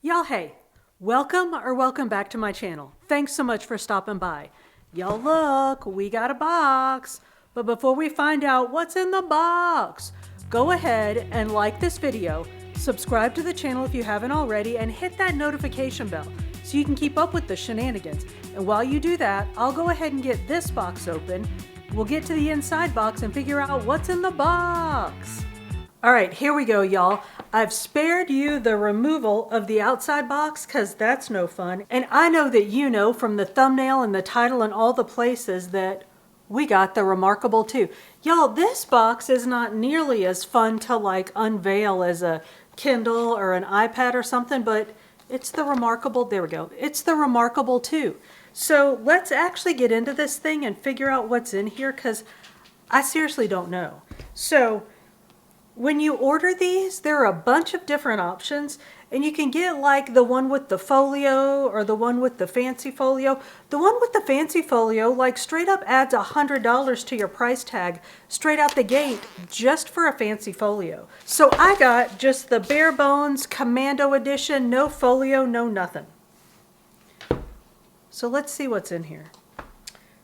Y'all, hey, welcome back to my channel. Thanks so much for stopping by. Y'all look, we got a box. But before we find out what's in the box, go ahead and like this video, subscribe to the channel if you haven't already, and hit that notification bell so you can keep up with the shenanigans. And while you do that, I'll go ahead and get this box open. We'll get to the inside box and figure out what's in the box. All right, here we go, y'all. I've spared you the removal of the outside box because that's no fun. And I know that you know from the thumbnail and the title and all the places that we got the reMarkable too. Y'all, this box is not nearly as fun to like unveil as a Kindle or an iPad or something, but it's the reMarkable. There we go. It's the reMarkable too. So let's actually get into this thing and figure out what's in here because I seriously don't know. So when you order these, there are a bunch of different options, and you can get like the one with the folio or the one with the fancy folio. The one with the fancy folio like straight up adds $100 to your price tag straight out the gate just for a fancy folio. So I got just the bare bones Commando edition, no folio, no nothing. So let's see what's in here.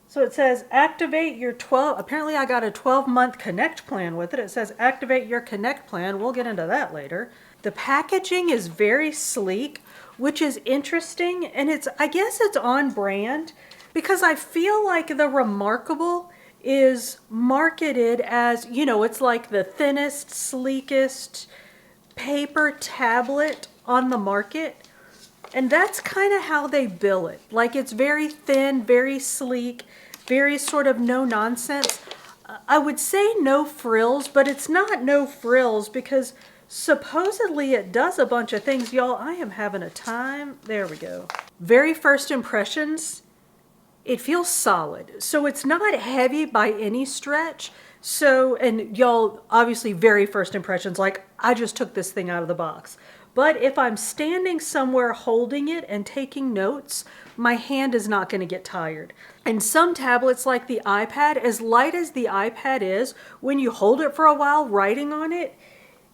So it says activate your 12, apparently I got a 12-month Connect plan with it. It says activate your Connect plan. We'll get into that later. The packaging is very sleek, which is interesting. And I guess it's on brand because I feel like the reMarkable is marketed as, you know, it's like the thinnest, sleekest paper tablet on the market. And that's kind of how they bill it. Like it's very thin, very sleek, very sort of no nonsense. I would say no frills, but it's not no frills because supposedly it does a bunch of things. Y'all, I am having a time. There we go. Very first impressions, it feels solid. So it's not heavy by any stretch. So, and y'all, obviously very first impressions, like I just took this thing out of the box. But if I'm standing somewhere holding it and taking notes, my hand is not going to get tired. And some tablets like the iPad, as light as the iPad is, when you hold it for a while writing on it,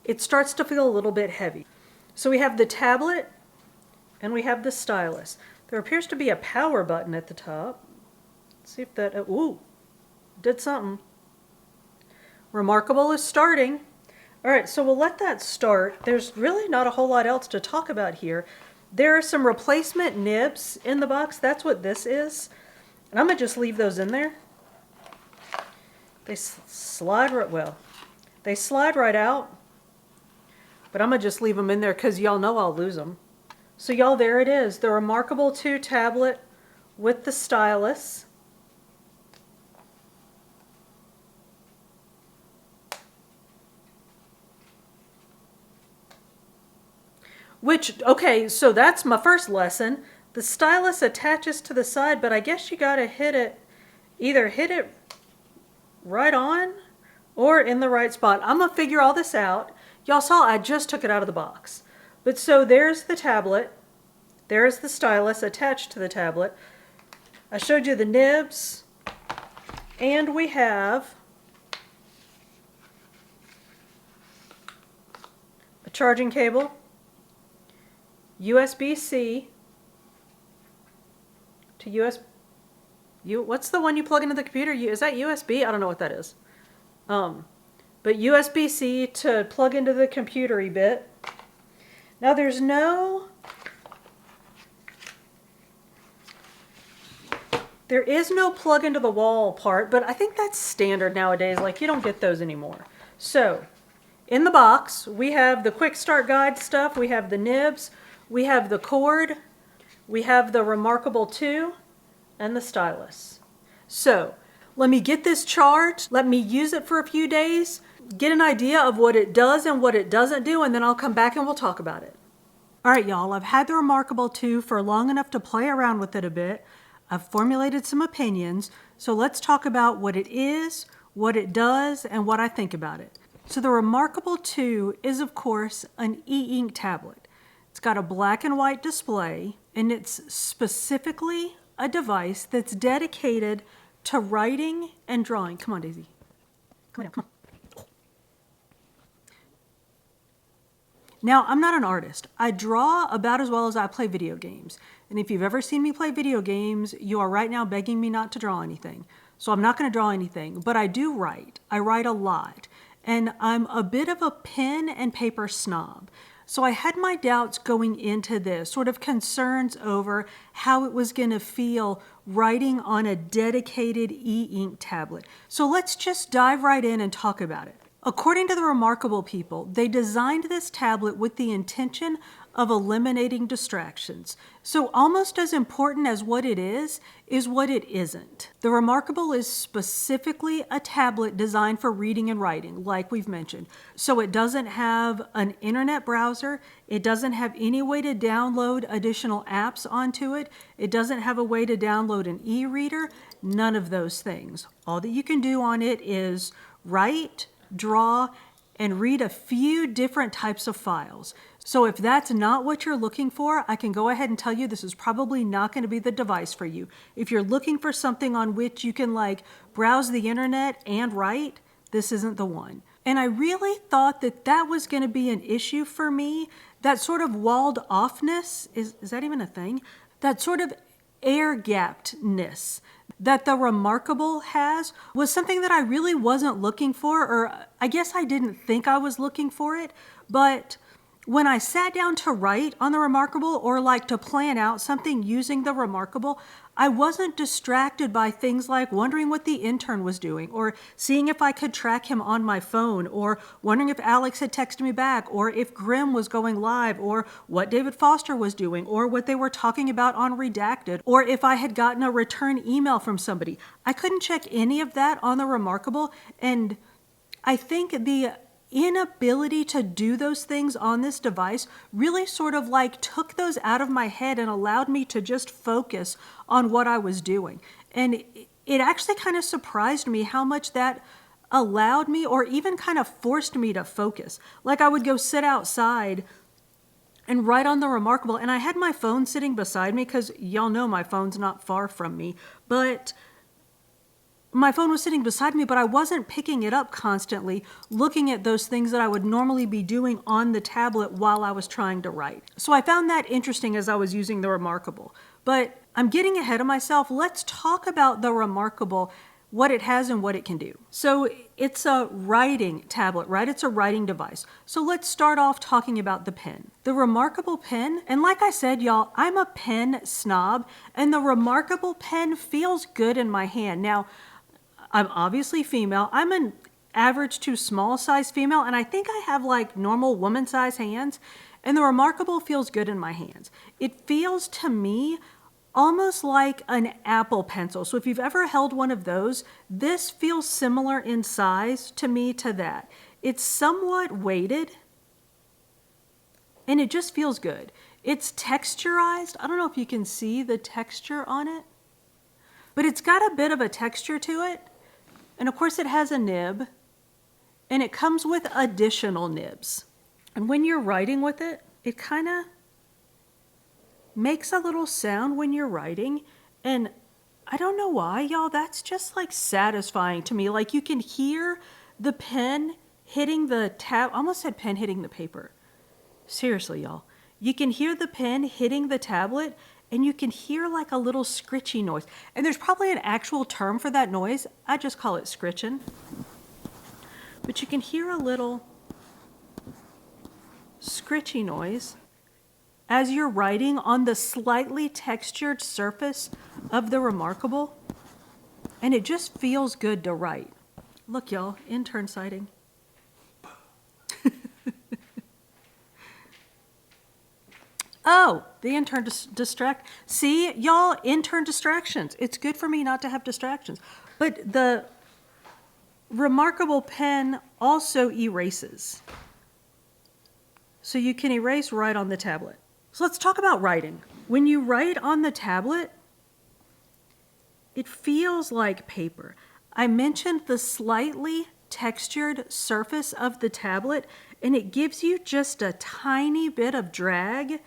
it starts to feel a little bit heavy. So we have the tablet and we have the stylus. There appears to be a power button at the top. Let's see if that, ooh, did something. reMarkable is starting. All right, so we'll let that start. There's really not a whole lot else to talk about here. There are some replacement nibs in the box. That's what this is. And I'm going to just leave those in there. They slide right, well, they slide right out. But I'm going to just leave them in there because y'all know I'll lose them. So y'all, there it is. The reMarkable 2 tablet with the stylus. Which, okay, so that's my first lesson. The stylus attaches to the side, but I guess you gotta hit it, either hit it right on or in the right spot. I'm gonna figure all this out. Y'all saw I just took it out of the box. But so there's the tablet. There's the stylus attached to the tablet. I showed you the nibs. And we have a charging cable. USB-C to USB. What's the one you plug into the computer? Is that USB? I don't know what that is. But USB-C to plug into the computer-y bit. Now there's there is no plug into the wall part, but I think that's standard nowadays. Like you don't get those anymore. So in the box, we have the quick start guide stuff. We have the nibs. We have the cord, we have the reMarkable 2, and the stylus. So let me get this charged, let me use it for a few days, get an idea of what it does and what it doesn't do, and then I'll come back and we'll talk about it. All right, y'all, I've had the reMarkable 2 for long enough to play around with it a bit. I've formulated some opinions, so let's talk about what it is, what it does, and what I think about it. So the reMarkable 2 is, of course, an e-ink tablet. It's got a black and white display, and it's specifically a device that's dedicated to writing and drawing. Come on, Daisy. Come on down, come on. Now, I'm not an artist. I draw about as well as I play video games. And if you've ever seen me play video games, you are right now begging me not to draw anything. So I'm not going to draw anything, but I do write. I write a lot. And I'm a bit of a pen and paper snob. So I had my doubts going into this, sort of concerns over how it was going to feel writing on a dedicated e-ink tablet. So let's just dive right in and talk about it. According to the reMarkable people, they designed this tablet with the intention of eliminating distractions. So almost as important as what it is what it isn't. The reMarkable is specifically a tablet designed for reading and writing, like we've mentioned. So it doesn't have an internet browser. It doesn't have any way to download additional apps onto it. It doesn't have a way to download an e-reader. None of those things. All that you can do on it is write, draw, and read a few different types of files. So if that's not what you're looking for, I can go ahead and tell you this is probably not going to be the device for you. If you're looking for something on which you can browse the internet and write, this isn't the one. And I really thought that was going to be an issue for me. That sort of walled offness, is that even a thing? That sort of air-gappedness that the reMarkable has was something that I really wasn't looking for, or I guess I didn't think I was looking for it, but when I sat down to write on the reMarkable or to plan out something using the reMarkable, I wasn't distracted by things like wondering what the intern was doing, or seeing if I could track him on my phone, or wondering if Alex had texted me back, or if Grimm was going live, or what David Foster was doing, or what they were talking about on Redacted, or if I had gotten a return email from somebody. I couldn't check any of that on the reMarkable, and I think the inability to do those things on this device really sort of took those out of my head and allowed me to just focus on what I was doing. And it actually kind of surprised me how much that allowed me, or even kind of forced me to focus. I would go sit outside and write on the reMarkable, and I had my phone sitting beside me because y'all know my phone's not far from me, but my phone was sitting beside me, but I wasn't picking it up constantly, looking at those things that I would normally be doing on the tablet while I was trying to write. So I found that interesting as I was using the reMarkable. But I'm getting ahead of myself. Let's talk about the reMarkable, what it has and what it can do. So it's a writing tablet, right? It's a writing device. So let's start off talking about the pen. The reMarkable pen, and like I said, y'all, I'm a pen snob, and the reMarkable pen feels good in my hand. Now, I'm obviously female. I'm an average to small size female, and I think I have normal woman size hands, and the reMarkable feels good in my hands. It feels to me almost like an Apple pencil. So if you've ever held one of those, this feels similar in size to me to that. It's somewhat weighted, and it just feels good. It's texturized. I don't know if you can see the texture on it, but it's got a bit of a texture to it. And of course it has a nib, and it comes with additional nibs. And when you're writing with it, it kind of makes a little sound when you're writing. And I don't know why, y'all, that's just satisfying to me. You can hear the pen hitting the tab. I almost said pen hitting the paper. Seriously, y'all. You can hear the pen hitting the tablet, and you can hear a little scritchy noise. And there's probably an actual term for that noise. I just call it scritching. But you can hear a little scritchy noise as you're writing on the slightly textured surface of the reMarkable. And it just feels good to write. Look, y'all, intern sighting. Oh, the intern distract. See, y'all, intern distractions. It's good for me not to have distractions. But the reMarkable pen also erases. So you can erase right on the tablet. So let's talk about writing. When you write on the tablet, it feels like paper. I mentioned the slightly textured surface of the tablet, and it gives you just a tiny bit of drag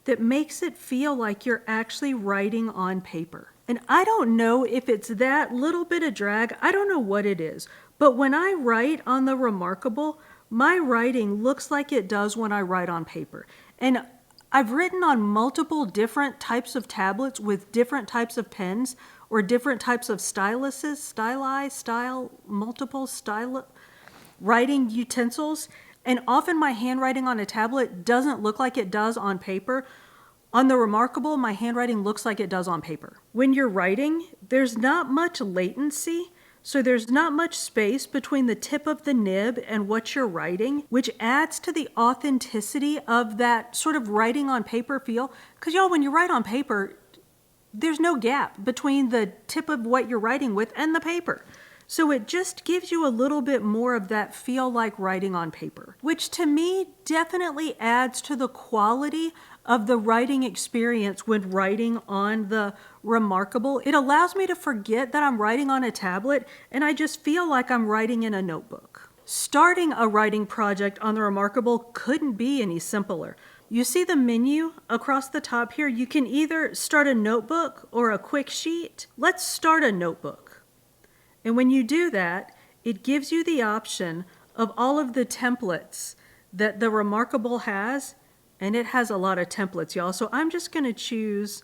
that makes it feel like you're actually writing on paper. And I don't know if it's that little bit of drag. I don't know what it is. But when I write on the reMarkable, my writing looks like it does when I write on paper. And I've written on multiple different types of tablets with different types of pens or different types of multiple style writing utensils. And often my handwriting on a tablet doesn't look like it does on paper. On the reMarkable, my handwriting looks like it does on paper. When you're writing, there's not much latency. So there's not much space between the tip of the nib and what you're writing, which adds to the authenticity of that sort of writing on paper feel. Because y'all, when you write on paper, there's no gap between the tip of what you're writing with and the paper. So it just gives you a little bit more of that feel like writing on paper, which to me definitely adds to the quality of the writing experience when writing on the reMarkable. It allows me to forget that I'm writing on a tablet and I just feel like I'm writing in a notebook. Starting a writing project on the reMarkable couldn't be any simpler. You see the menu across the top here? You can either start a notebook or a quick sheet. Let's start a notebook. And when you do that, it gives you the option of all of the templates that the reMarkable has, and it has a lot of templates, y'all. So I'm just going to choose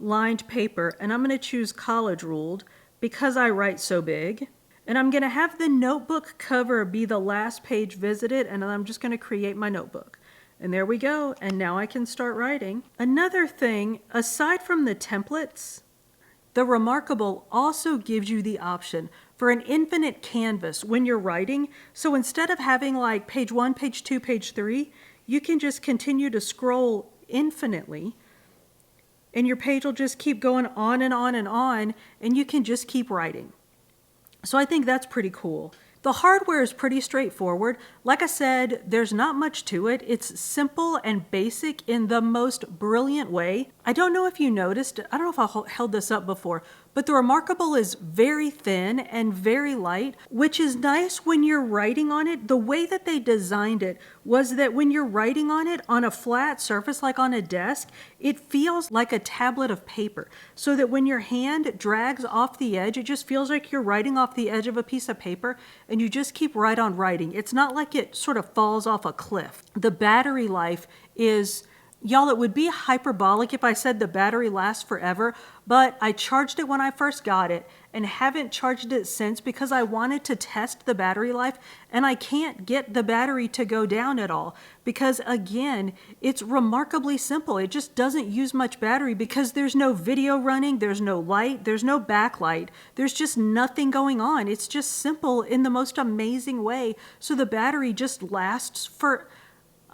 lined paper, and I'm going to choose college ruled because I write so big. And I'm going to have the notebook cover be the last page visited, and I'm just going to create my notebook. And there we go, and now I can start writing. Another thing, aside from the templates, the reMarkable also gives you the option for an infinite canvas when you're writing. So instead of having like page 1, page 2, page 3, you can just continue to scroll infinitely and your page will just keep going on and on and on, and you can just keep writing. So I think that's pretty cool. The hardware is pretty straightforward. Like I said, there's not much to it. It's simple and basic in the most brilliant way. I don't know if you noticed, I don't know if I held this up before, but the reMarkable is very thin and very light, which is nice when you're writing on it. The way that they designed it was that when you're writing on it on a flat surface, like on a desk, it feels like a tablet of paper. So that when your hand drags off the edge, it just feels like you're writing off the edge of a piece of paper and you just keep right on writing. It's not like it sort of falls off a cliff. The battery life is, y'all, it would be hyperbolic if I said the battery lasts forever, but I charged it when I first got it and haven't charged it since because I wanted to test the battery life, and I can't get the battery to go down at all because, again, it's remarkably simple. It just doesn't use much battery because there's no video running, there's no light, there's no backlight, there's just nothing going on. It's just simple in the most amazing way, so the battery just lasts for,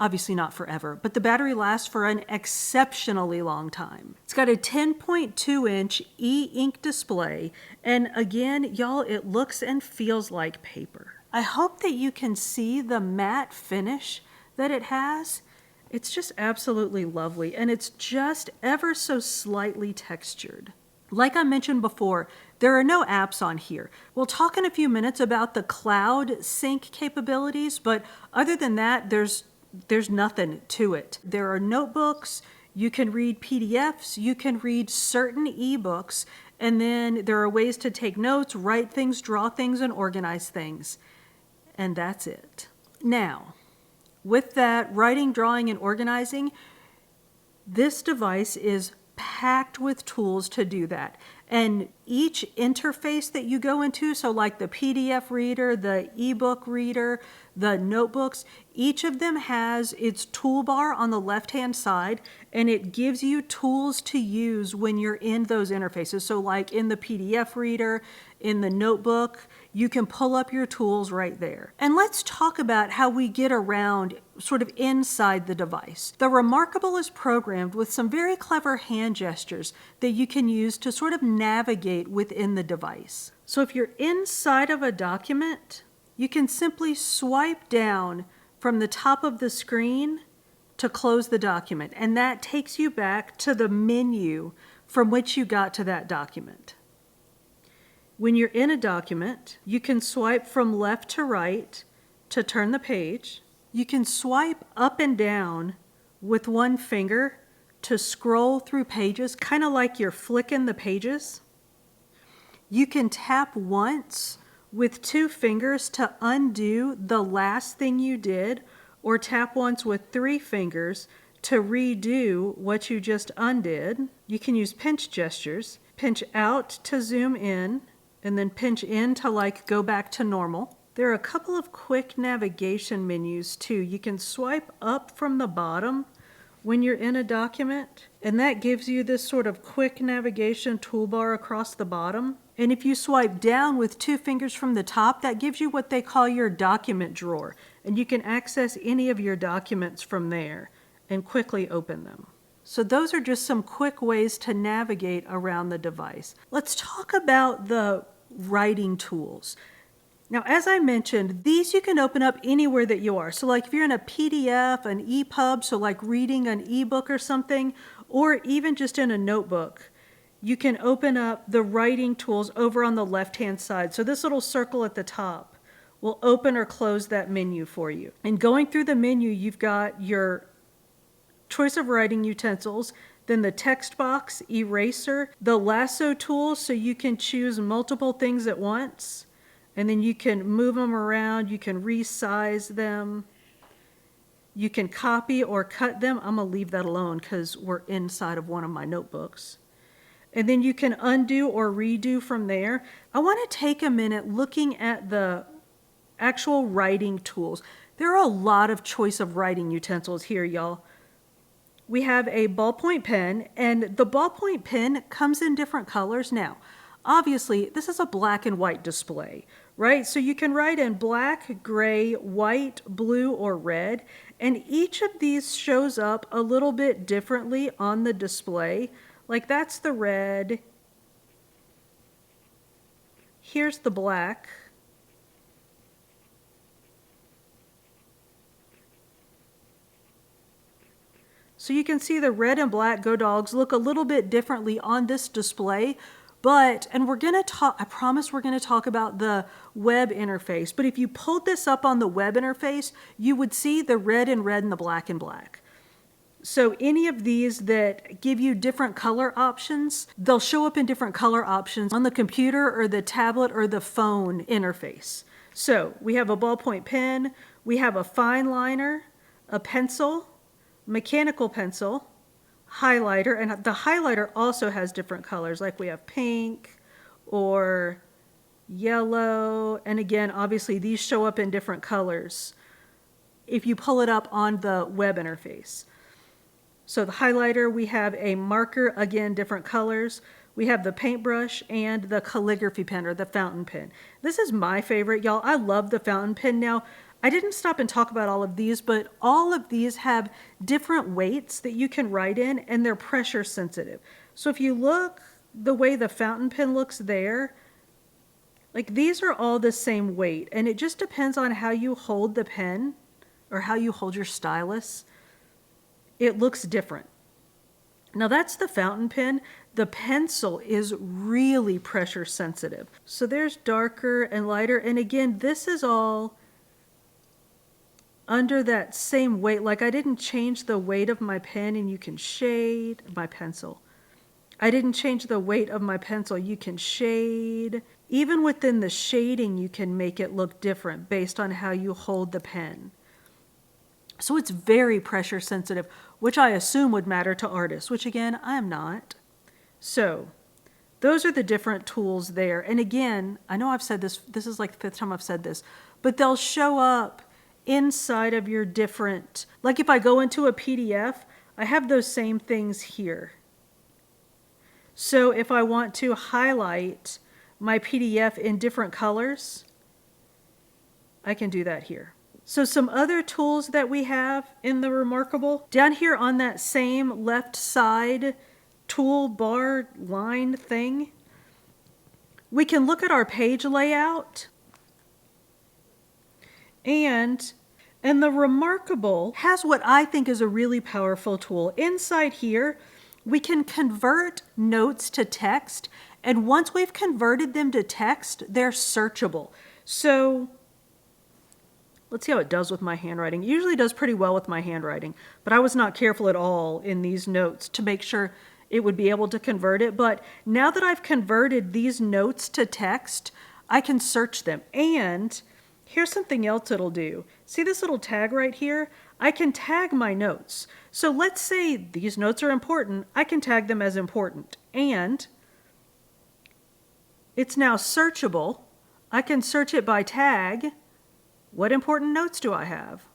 obviously not forever, but the battery lasts for an exceptionally long time. It's got a 10.2-inch e-ink display, and again, y'all, it looks and feels like paper. I hope that you can see the matte finish that it has. It's just absolutely lovely, and it's just ever so slightly textured. Like I mentioned before, there are no apps on here. We'll talk in a few minutes about the cloud sync capabilities, but other than that, there's nothing to it. There are notebooks, you can read PDFs, you can read certain ebooks, and then there are ways to take notes, write things, draw things, and organize things. And that's it. Now, with that writing, drawing, and organizing, this device is packed with tools to do that. And each interface that you go into, so like the PDF reader, the ebook reader, the notebooks, each of them has its toolbar on the left-hand side, and it gives you tools to use when you're in those interfaces. So like in the PDF reader, in the notebook, you can pull up your tools right there. And let's talk about how we get around sort of inside the device. The reMarkable is programmed with some very clever hand gestures that you can use to sort of navigate within the device. So if you're inside of a document, you can simply swipe down from the top of the screen to close the document, and that takes you back to the menu from which you got to that document. When you're in a document, you can swipe from left to right to turn the page. You can swipe up and down with one finger to scroll through pages, kind of like you're flicking the pages. You can tap once with 2 fingers to undo the last thing you did, or tap once with 3 fingers to redo what you just undid. You can use pinch gestures. Pinch out to zoom in, and then pinch in to like go back to normal. There are a couple of quick navigation menus too. You can swipe up from the bottom when you're in a document, and that gives you this sort of quick navigation toolbar across the bottom. And if you swipe down with 2 fingers from the top, that gives you what they call your document drawer, and you can access any of your documents from there and quickly open them. So those are just some quick ways to navigate around the device. Let's talk about the writing tools. Now, as I mentioned, these you can open up anywhere that you are. So like if you're in a PDF, an EPUB, so like reading an ebook or something, or even just in a notebook, you can open up the writing tools over on the left-hand side. So this little circle at the top will open or close that menu for you. And going through the menu, you've got your choice of writing utensils, then the text box, eraser, the lasso tool, so you can choose multiple things at once. And then you can move them around, you can resize them, you can copy or cut them. I'm gonna leave that alone because we're inside of one of my notebooks. And then you can undo or redo from there. I wanna take a minute looking at the actual writing tools. There are a lot of choice of writing utensils here, y'all. We have a ballpoint pen, and the ballpoint pen comes in different colors. Now, obviously, this is a black and white display, right? So you can write in black, gray, white, blue, or red, and each of these shows up a little bit differently on the display. Like that's the red. Here's the black. So you can see the red and black Go Dogs look a little bit differently on this display. And we're gonna talk, I promise we're gonna talk about the web interface, but if you pulled this up on the web interface, you would see the red and red and the black and black. So any of these that give you different color options, they'll show up in different color options on the computer or the tablet or the phone interface. So we have a ballpoint pen, we have a fine liner, a pencil, mechanical pencil, highlighter, and the highlighter also has different colors, like we have pink or yellow, and again, obviously these show up in different colors if you pull it up on the web interface. So the highlighter, we have a marker, again, different colors. We have the paintbrush and the calligraphy pen or the fountain pen. This is my favorite, y'all. I love the fountain pen. Now, I didn't stop and talk about all of these, but all of these have different weights that you can write in, and they're pressure sensitive. So if you look the way the fountain pen looks there, like these are all the same weight, and it just depends on how you hold the pen or how you hold your stylus. It looks different. Now that's the fountain pen. The pencil is really pressure sensitive. So there's darker and lighter, and again, this is all under that same weight. Like I didn't change the weight of my pen, and you can shade my pencil. I didn't change the weight of my pencil. You can shade. Even within the shading, you can make it look different based on how you hold the pen. So it's very pressure sensitive, which I assume would matter to artists, which again, I am not. So those are the different tools there. And again, I know I've said this is like the 5th time I've said this, but they'll show up inside of your different, like if I go into a PDF, I have those same things here. So if I want to highlight my PDF in different colors, I can do that here. So some other tools that we have in the reMarkable, down here on that same left side toolbar line thing, we can look at our page layout. And the reMarkable has what I think is a really powerful tool. Inside here, we can convert notes to text, and once we've converted them to text, they're searchable. So let's see how it does with my handwriting. It usually does pretty well with my handwriting, but I was not careful at all in these notes to make sure it would be able to convert it. But now that I've converted these notes to text, I can search them. And here's something else it'll do. See this little tag right here? I can tag my notes. So let's say these notes are important. I can tag them as important. And it's now searchable. I can search it by tag. What important notes do I have?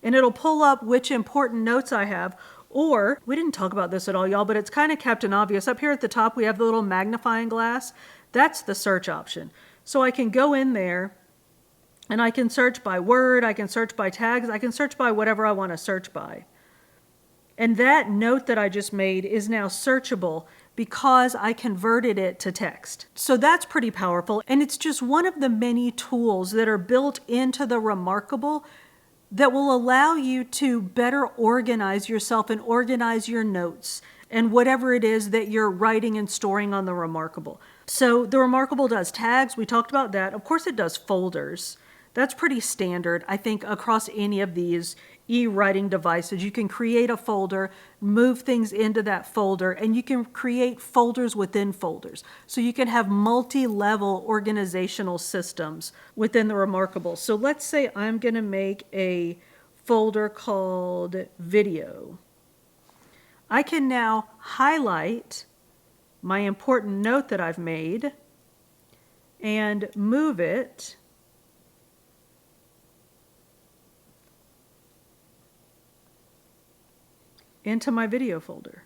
And it'll pull up which important notes I have. Or, we didn't talk about this at all, y'all, but it's kind of Captain Obvious. Up here at the top, we have the little magnifying glass. That's the search option. So I can go in there and I can search by word, I can search by tags, I can search by whatever I want to search by. And that note that I just made is now searchable because I converted it to text. So that's pretty powerful. And it's just one of the many tools that are built into the reMarkable that will allow you to better organize yourself and organize your notes and whatever it is that you're writing and storing on the reMarkable. So the reMarkable does tags. We talked about that. Of course, it does folders. That's pretty standard, I think, across any of these e-writing devices. You can create a folder, move things into that folder, and you can create folders within folders. So you can have multi-level organizational systems within the reMarkable. So let's say I'm going to make a folder called video. I can now highlight my important note that I've made and move it into my video folder.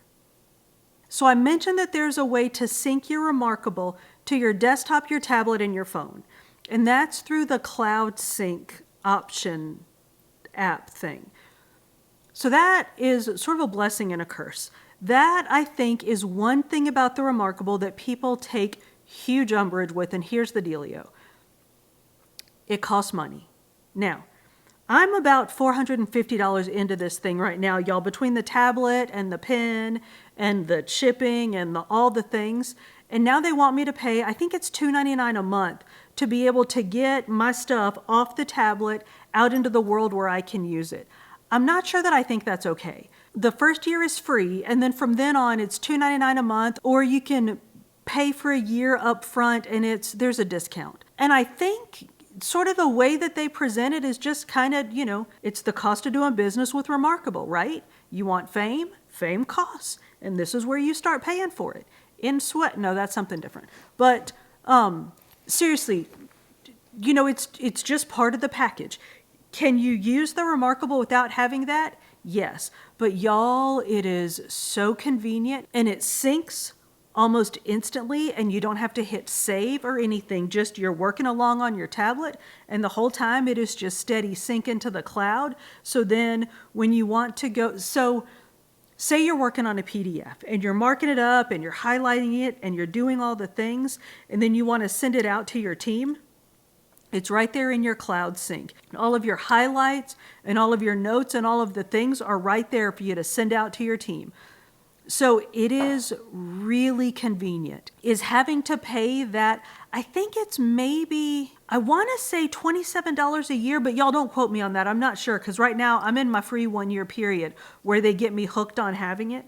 So I mentioned that there's a way to sync your reMarkable to your desktop, your tablet, and your phone. And that's through the Cloud Sync option app thing. So that is sort of a blessing and a curse. That, I think, is one thing about the reMarkable that people take huge umbrage with, and here's the dealio. It costs money. Now, I'm about $450 into this thing right now, y'all, between the tablet and the pen and the shipping and all the things. And now they want me to pay, I think it's $2.99 a month to be able to get my stuff off the tablet out into the world where I can use it. I'm not sure that I think that's okay. The first year is free, and then from then on, it's $2.99 a month, or you can pay for a year up front and there's a discount. And I think sort of the way that they present it is just kind of, it's the cost of doing business with reMarkable, right? You want fame? Fame costs. And this is where you start paying for it. In sweat, no, that's something different. But seriously, it's just part of the package. Can you use the reMarkable without having that? Yes. But y'all, it is so convenient and it syncs almost instantly, and you don't have to hit save or anything. Just you're working along on your tablet, and the whole time it is just steady sync into the cloud. So then when you want to go, so say you're working on a PDF and you're marking it up and you're highlighting it and you're doing all the things, and then you want to send it out to your team. It's right there in your Cloud Sync. All of your highlights and all of your notes and all of the things are right there for you to send out to your team. So it is really convenient. Is having to pay that, I think it's maybe, I want to say $27 a year, but y'all don't quote me on that. I'm not sure, because right now I'm in my free 1-year period where they get me hooked on having it.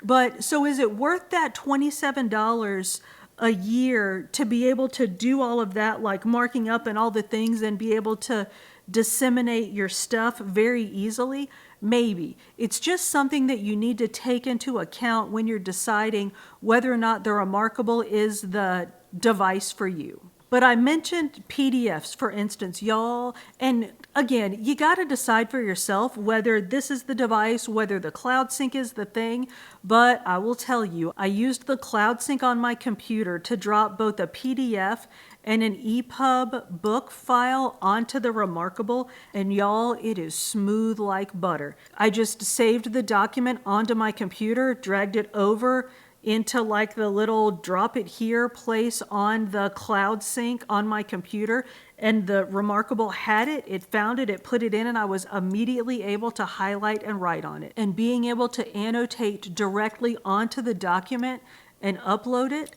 But so is it worth that $27 a year to be able to do all of that, like marking up and all the things, and be able to disseminate your stuff very easily? Maybe. It's just something that you need to take into account when you're deciding whether or not the reMarkable is the device for you. But I mentioned PDFs, for instance, y'all, and again, you got to decide for yourself whether this is the device, whether the Cloud Sync is the thing. But I will tell you, I used the Cloud Sync on my computer to drop both a PDF and an EPUB book file onto the reMarkable, and y'all, it is smooth like butter. I just saved the document onto my computer, dragged it over into like the little drop it here place on the Cloud Sync on my computer, and the reMarkable had it, it found it, it put it in, and I was immediately able to highlight and write on it. And being able to annotate directly onto the document and upload it,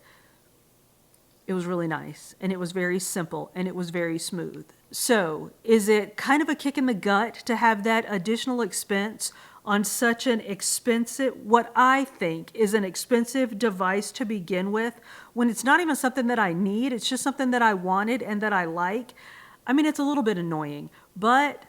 it was really nice, and it was very simple, and it was very smooth. So, is it kind of a kick in the gut to have that additional expense on such an expensive, what I think is an expensive device to begin with, when it's not even something that I need, it's just something that I wanted and that I like. I mean, it's a little bit annoying, but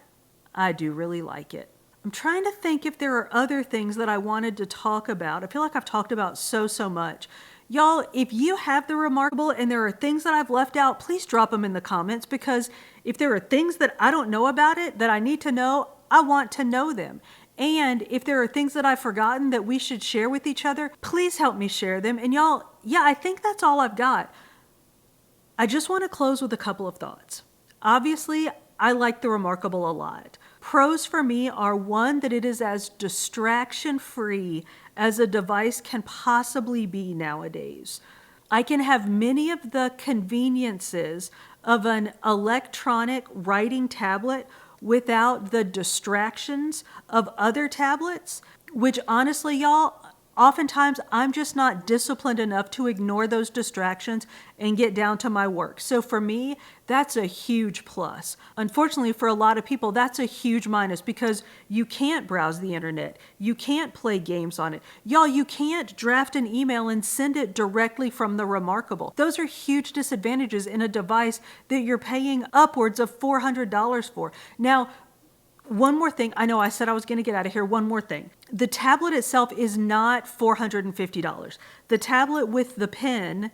I do really like it. I'm trying to think if there are other things that I wanted to talk about. I feel like I've talked about so much. Y'all, if you have the reMarkable and there are things that I've left out, please drop them in the comments, because if there are things that I don't know about it that I need to know, I want to know them. And if there are things that I've forgotten that we should share with each other, please help me share them. And y'all, yeah, I think that's all I've got. I just want to close with a couple of thoughts. Obviously, I like the reMarkable a lot. Pros for me are, one, that it is as distraction-free as a device can possibly be nowadays. I can have many of the conveniences of an electronic writing tablet without the distractions of other tablets, which honestly, y'all, oftentimes I'm just not disciplined enough to ignore those distractions and get down to my work. So for me, that's a huge plus. Unfortunately, for a lot of people, that's a huge minus, because you can't browse the internet. You can't play games on it. Y'all, you can't draft an email and send it directly from the reMarkable. Those are huge disadvantages in a device that you're paying upwards of $400 for. Now, one more thing. I know I said I was going to get out of here. One more thing. The tablet itself is not $450. The tablet with the pen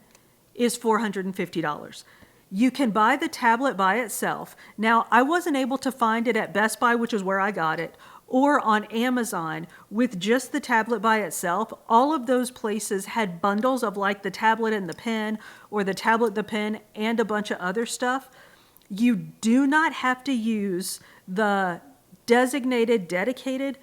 is $450. You can buy the tablet by itself. Now, I wasn't able to find it at Best Buy, which is where I got it, or on Amazon with just the tablet by itself. All of those places had bundles of like the tablet and the pen, or the tablet, the pen, and a bunch of other stuff. You do not have to use the designated, dedicated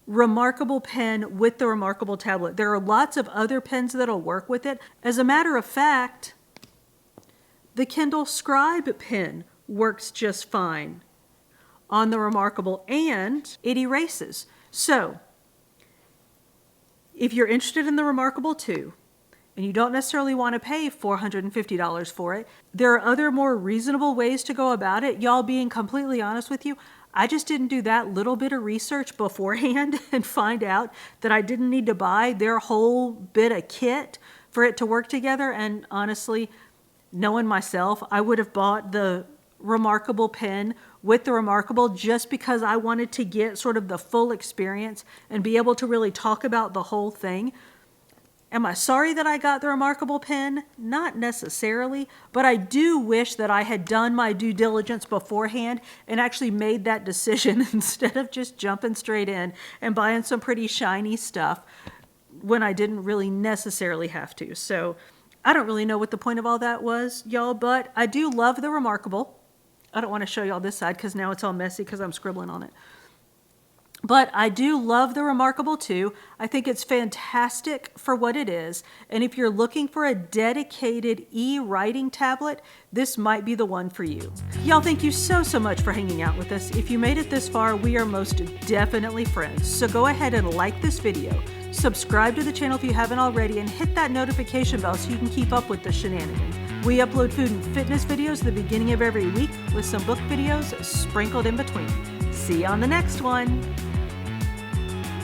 reMarkable pen with the reMarkable tablet. There are lots of other pens that'll work with it. As a matter of fact, the Kindle Scribe pen works just fine on the reMarkable, and it erases. So if you're interested in the reMarkable 2, and you don't necessarily want to pay $450 for it, there are other more reasonable ways to go about it. Y'all, being completely honest with you, I just didn't do that little bit of research beforehand and find out that I didn't need to buy their whole bit of kit for it to work together. And honestly, knowing myself, I would have bought the reMarkable pen with the reMarkable just because I wanted to get sort of the full experience and be able to really talk about the whole thing. Am I sorry that I got the reMarkable pen? Not necessarily, but I do wish that I had done my due diligence beforehand and actually made that decision instead of just jumping straight in and buying some pretty shiny stuff when I didn't really necessarily have to. So I don't really know what the point of all that was, y'all, but I do love the reMarkable. I don't want to show y'all this side because now it's all messy because I'm scribbling on it. But I do love the reMarkable 2. I think it's fantastic for what it is. And if you're looking for a dedicated e-writing tablet, this might be the one for you. Y'all, thank you so much for hanging out with us. If you made it this far, we are most definitely friends. So go ahead and like this video, subscribe to the channel if you haven't already, and hit that notification bell so you can keep up with the shenanigans. We upload food and fitness videos at the beginning of every week with some book videos sprinkled in between. See you on the next one.